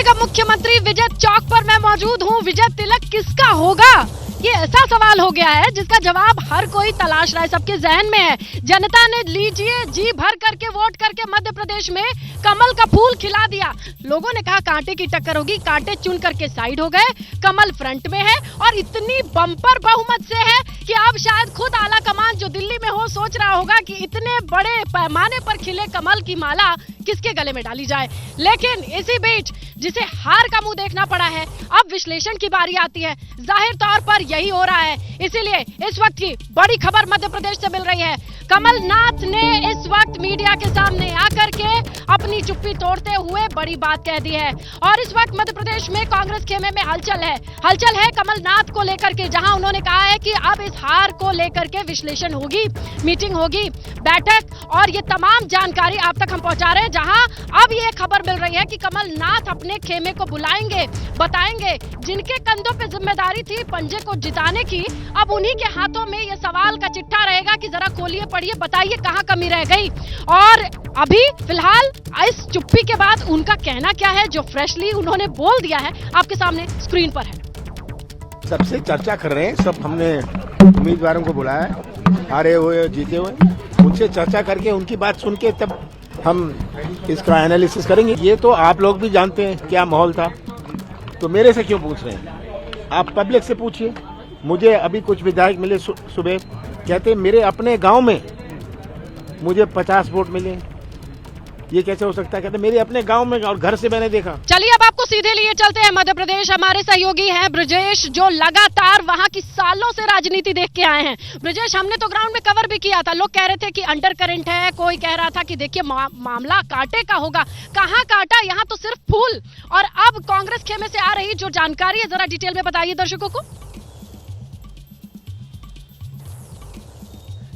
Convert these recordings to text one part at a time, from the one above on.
का मुख्यमंत्री विजय चौक पर मैं मौजूद हूँ। विजय तिलक किसका होगा, ये ऐसा सवाल हो गया है जिसका जवाब हर कोई तलाश रहा है, सबके जहन में है। जनता ने लीजिए जी भर करके वोट करके मध्य प्रदेश में कमल का फूल खिला दिया। लोगों ने कहा कांटे की टक्कर होगी, कांटे चुन करके साइड हो गए, कमल फ्रंट में है और इतनी बम्पर बहुमत से है कि अब शायद खुद आला कमान जो दिल्ली में हो सोच रहा होगा कि इतने बड़े पैमाने पर खिले कमल की माला किसके गले में डाली जाए। लेकिन इसी बीच जिसे हार का मुंह देखना पड़ा है, अब विश्लेषण की बारी आती है। जाहिर तौर पर यही हो रहा है, इसीलिए इस वक्त की बड़ी खबर मध्य प्रदेश से मिल रही है। कमलनाथ ने इस वक्त मीडिया के सामने आकर के अपनी चुप्पी तोड़ते हुए बड़ी बात कह दी है और इस वक्त मध्य प्रदेश में कांग्रेस खेमे में हलचल है कमलनाथ को लेकर के, जहां उन्होंने कहा है कि अब इस हार को लेकर के विश्लेषण होगी, मीटिंग होगी, बैठक और ये तमाम जानकारी आप तक हम पहुंचा रहे हैं। जहां अब ये खबर मिल रही है कि कमलनाथ अपने खेमे को बुलाएंगे, बताएंगे जिनके कंधों पे जिम्मेदारी थी पंजे को जिताने की, अब उन्हीं के हाथों में ये सवाल का चिट्ठा रहेगा कि जरा खोलिए पढ़िए, बताइए कहां कमी रह गई। और अभी फिलहाल इस चुप्पी के बाद उनका कहना क्या है जो फ्रेशली उन्होंने बोल दिया है, आपके सामने स्क्रीन पर है। सबसे चर्चा कर रहे हैं, सब हमने उम्मीदवारों को बुलाया है, हारे हुए जीते हुए, उनसे चर्चा करके उनकी बात सुन के तब हम इसका एनालिसिस करेंगे। ये तो आप लोग भी जानते हैं क्या माहौल था, तो मेरे से क्यों पूछ रहे हैं? आप पब्लिक से पूछिए। मुझे अभी कुछ विधायक मिले सुबह, कहते मेरे अपने गांव में मुझे 50 वोट मिले, ये कैसे हो सकता है? कहते मेरे अपने गांव में और घर से मैंने देखा। चलिए अब आपको सीधे लिए चलते हैं मध्य प्रदेश। हमारे सहयोगी हैं ब्रजेश, जो लगातार वहां की सालों से राजनीति देख के आए हैं। ब्रजेश, हमने तो ग्राउंड में कवर भी किया था, लोग कह रहे थे कि अंडर करंट है, कोई कह रहा था कि देखिए मामला कांटे का होगा। कहां काटा, यहाँ तो सिर्फ फूल। और अब कांग्रेस खेमे से आ रही जो जानकारी है, जरा डिटेल में बताइए दर्शकों को।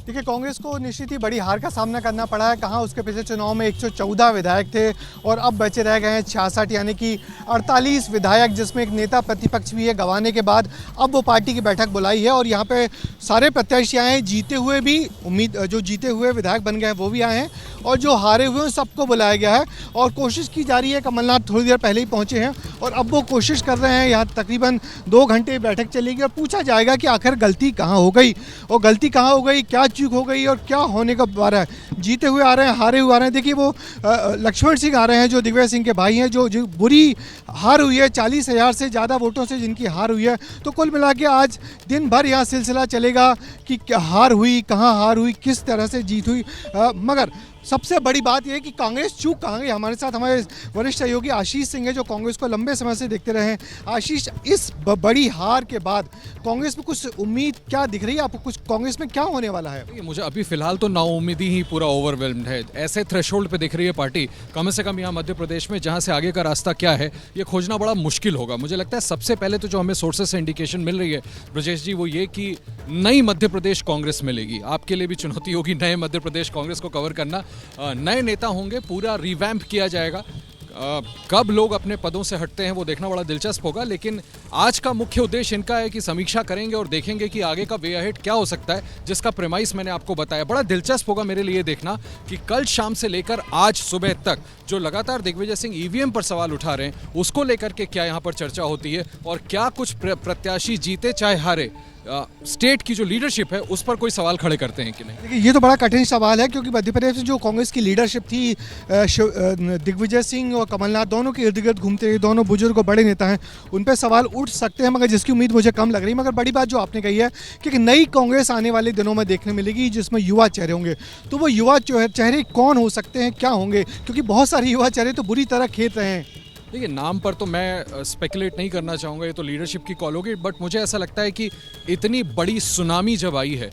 देखिए, कांग्रेस को निश्चित ही बड़ी हार का सामना करना पड़ा है। कहाँ उसके पिछले चुनाव में 114 विधायक थे और अब बचे रह गए हैं 66, यानी कि 48 विधायक, जिसमें एक नेता प्रतिपक्ष भी है। गंवाने के बाद अब वो पार्टी की बैठक बुलाई है और यहाँ पे सारे प्रत्याशी आए हैं, जीते हुए भी जो जीते हुए विधायक बन गए हैं वो भी आए हैं और जो हारे हुए हैं सबको बुलाया गया है और कोशिश की जा रही है। कमलनाथ थोड़ी देर पहले ही पहुँचे हैं और अब वो कोशिश कर रहे हैं। यहाँ तकरीबन 2 घंटे बैठक चलेगी और पूछा जाएगा कि आखिर गलती कहाँ हो गई और गलती कहाँ हो गई, क्या चूक हो गई और क्या होने का बारा है। जीते हुए आ रहे हैं, हारे हुए आ रहे हैं। देखिए, वो लक्ष्मण सिंह आ रहे हैं जो दिग्विजय सिंह के भाई हैं, जो बुरी हार हुई है, 40,000 से ज़्यादा वोटों से जिनकी हार हुई है। तो कुल मिला के आज दिन भर यहाँ सिलसिला चलेगा कि क्या हार हुई, कहाँ हार हुई, किस तरह से जीत हुई। मगर सबसे बड़ी बात यह है कि कांग्रेस चूक कहाँ गई। हमारे साथ हमारे वरिष्ठ सहयोगी आशीष सिंह है जो कांग्रेस को लंबे समय से देखते रहे हैं। आशीष, इस बड़ी हार के बाद कांग्रेस में कुछ उम्मीद क्या दिख रही है आपको? कुछ कांग्रेस में क्या होने वाला है? मुझे अभी फिलहाल तो नाउम्मीदी ही पूरा ओवरवेल्म्ड है। ऐसे थ्रेशोल्ड पे दिख रही है पार्टी, कम से कम यहाँ मध्य प्रदेश में, जहाँ से आगे का रास्ता क्या है ये खोजना बड़ा मुश्किल होगा। मुझे लगता है सबसे पहले तो जो हमें सोर्सेज से इंडिकेशन मिल रही है ब्रजेश जी, वो ये कि नई मध्य प्रदेश कांग्रेस मिलेगी। आपके लिए भी चुनौती होगी नए मध्य प्रदेश कांग्रेस को कवर करना। नए नेता होंगे, पूरा रिवैम्प किया जाएगा। कब लोग अपने पदों से हटते हैं वो देखना बड़ा दिलचस्प होगा, लेकिन आज का मुख्य उद्देश्य इनका है कि समीक्षा करेंगे और देखेंगे कि आगे का वे अहेड क्या हो सकता है, जिसका प्रेमाइस मैंने आपको बताया। बड़ा दिलचस्प होगा मेरे लिए देखना कि कल शाम से लेकर आज सुबह तक जो लगातार दिग्विजय सिंह ईवीएम पर सवाल उठा रहे हैं उसको लेकर के क्या यहाँ पर चर्चा होती है और क्या कुछ प्रत्याशी जीते चाहे हारे स्टेट की जो लीडरशिप है उस पर कोई सवाल खड़े करते हैं कि नहीं। देखिए, ये तो बड़ा कठिन सवाल है क्योंकि मध्य प्रदेश में जो कांग्रेस की लीडरशिप थी, दिग्विजय सिंह और कमलनाथ दोनों के इर्द गिर्द घूमते हैं, दोनों बुजुर्ग और बड़े नेता हैं, उन पर सवाल उठ सकते हैं, मगर जिसकी उम्मीद मुझे कम लग रही है। मगर बड़ी बात जो आपने कही है कि नई कांग्रेस आने वाले दिनों में देखने मिलेगी जिसमें युवा चेहरे होंगे। तो वो युवा चेहरे कौन हो सकते हैं, क्या होंगे? क्योंकि बहुत सारे युवा चेहरे तो बुरी तरह खेत रहे हैं। देखिए, नाम पर तो मैं स्पेकुलेट नहीं करना चाहूँगा, ये तो लीडरशिप की कॉल होगी, बट मुझे ऐसा लगता है कि इतनी बड़ी सुनामी जब आई है,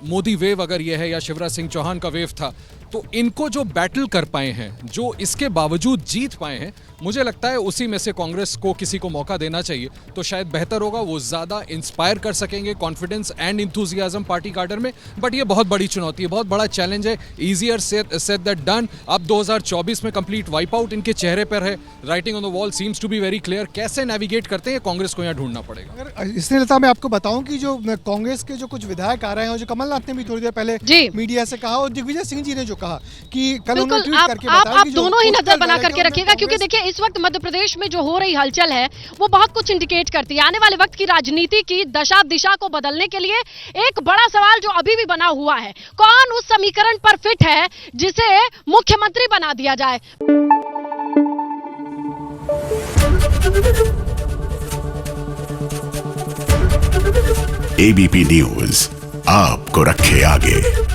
मोदी वेव अगर ये है या शिवराज सिंह चौहान का वेव था, तो इनको जो बैटल कर पाए हैं, जो इसके बावजूद जीत पाए हैं, मुझे लगता है उसी में से कांग्रेस को किसी को मौका देना चाहिए तो शायद बेहतर होगा। वो ज़्यादा इंस्पायर कर सकेंगे कॉन्फिडेंस एंड इंथुजियाज्म पार्टी कार्डर में। बट ये बहुत बड़ी चुनौती है, बहुत बड़ा चैलेंज है। Easier said that done. अब 2024 में कंप्लीट वाइप आउट इनके चेहरे पर है। Writing on the wall seems to be very clear. कैसे नेविगेट करते हैं कांग्रेस को यहाँ ढूंढना पड़ेगा। अगर इसने लता मैं आपको बताऊं कि जो कांग्रेस के जो कुछ विधायक आ रहे हैं और जो कमलनाथ ने भी थोड़ी देर पहले मीडिया से कहा और दिग्विजय सिंह जी ने जो कहा कि कल उन्होंने बिल्कुल, ट्वीट करके आप बताया कि जो दोनों ही नजर पोस्टल बना बैलेट है, करके उनमें रखिएगा, क्योंकि कांग्रेस- देखिए इस वक्त मध्य प्रदेश में जो हो रही हलचल है वो बहुत कुछ इंडिकेट करती है। आने वाले वक्त की राजनीति की दशा दिशा को बदलने के लिए एक बड़ा सवाल जो अभी भी बना हुआ है, कौन उस समीकरण पर फिट है जिसे मुख्यमंत्री बना दिया जाए। एबीपी न्यूज आपको रखे आगे।